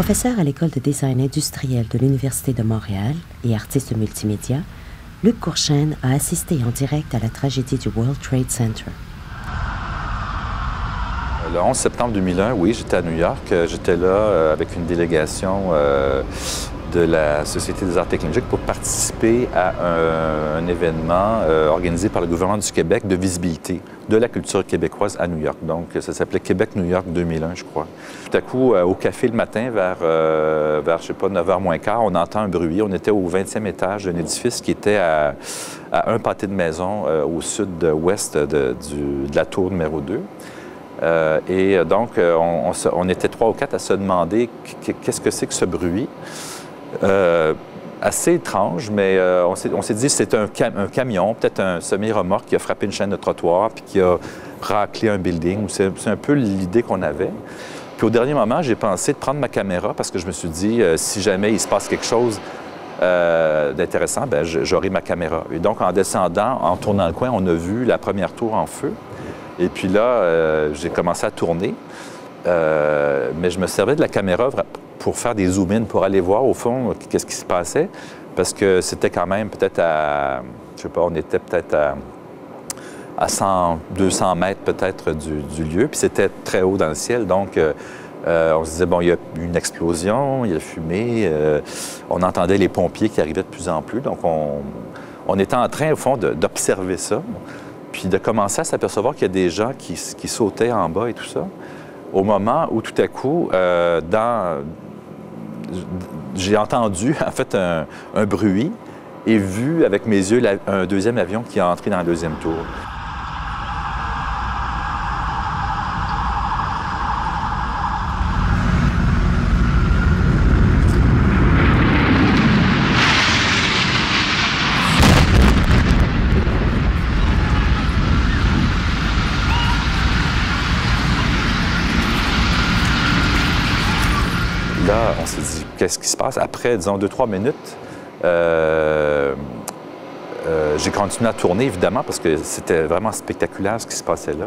Professeur à l'École de design industriel de l'Université de Montréal et artiste multimédia, Luc Courchaine a assisté en direct à la tragédie du World Trade Center. Le 11 septembre 2001, oui, j'étais à New York. J'étais là avec une délégation de la Société des arts technologiques pour participer à un événement organisé par le gouvernement du Québec de visibilité de la culture québécoise à New York. Donc, ça s'appelait Québec-New York 2001, je crois. Tout à coup, au café le matin, vers je sais pas, 9h moins quart, on entend un bruit. On était au 20e étage d'un édifice qui était à un pâté de maison au sud-ouest de la tour numéro 2. Et donc, on était 3 ou 4 à se demander qu'est-ce que c'est que ce bruit. Assez étrange, mais on s'est dit que c'était un camion, peut-être un semi-remorque qui a frappé une chaîne de trottoir puis qui a raclé un building. C'est un peu l'idée qu'on avait. Puis au dernier moment, j'ai pensé de prendre ma caméra parce que je me suis dit, si jamais il se passe quelque chose d'intéressant, bien, j'aurai ma caméra. Et donc, en descendant, en tournant le coin, on a vu la première tour en feu. Et puis là, j'ai commencé à tourner, mais je me servais de la caméra pour faire des zoom-in, pour aller voir au fond qu'est-ce qui se passait, parce que c'était quand même peut-être à, je sais pas, on était peut-être à 100, 200 mètres peut-être du lieu, puis c'était très haut dans le ciel, donc on se disait, bon, il y a eu une explosion, il y a fumé, on entendait les pompiers qui arrivaient de plus en plus, donc on était en train, au fond, d'observer ça. Puis de commencer à s'apercevoir qu'il y a des gens qui sautaient en bas et tout ça, au moment où tout à coup, j'ai entendu en fait un bruit et vu avec mes yeux un deuxième avion qui est entré dans la deuxième tour. Là, on s'est dit, qu'est-ce qui se passe? Après, disons, 2-3 minutes, j'ai continué à tourner, évidemment, parce que c'était vraiment spectaculaire ce qui se passait là.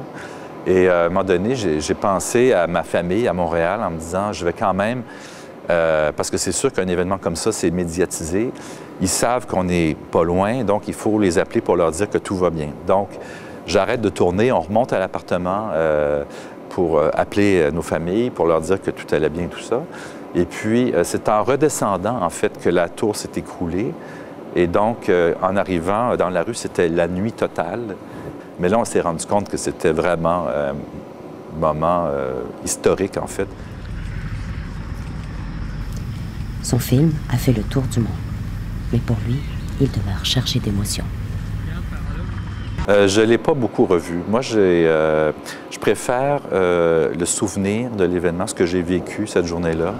Et à un moment donné, j'ai pensé à ma famille à Montréal en me disant, je vais quand même, parce que c'est sûr qu'un événement comme ça, c'est médiatisé. Ils savent qu'on n'est pas loin, donc il faut les appeler pour leur dire que tout va bien. Donc, j'arrête de tourner, on remonte à l'appartement pour appeler nos familles, pour leur dire que tout allait bien, tout ça. Et puis, c'est en redescendant, en fait, que la tour s'est écroulée. Et donc, en arrivant dans la rue, c'était la nuit totale. Mais là, on s'est rendu compte que c'était vraiment un moment historique, en fait. Son film a fait le tour du monde. Mais pour lui, il demeure chargé d'émotions. Je ne l'ai pas beaucoup revu. Moi, je préfère le souvenir de l'événement, ce que j'ai vécu cette journée-là.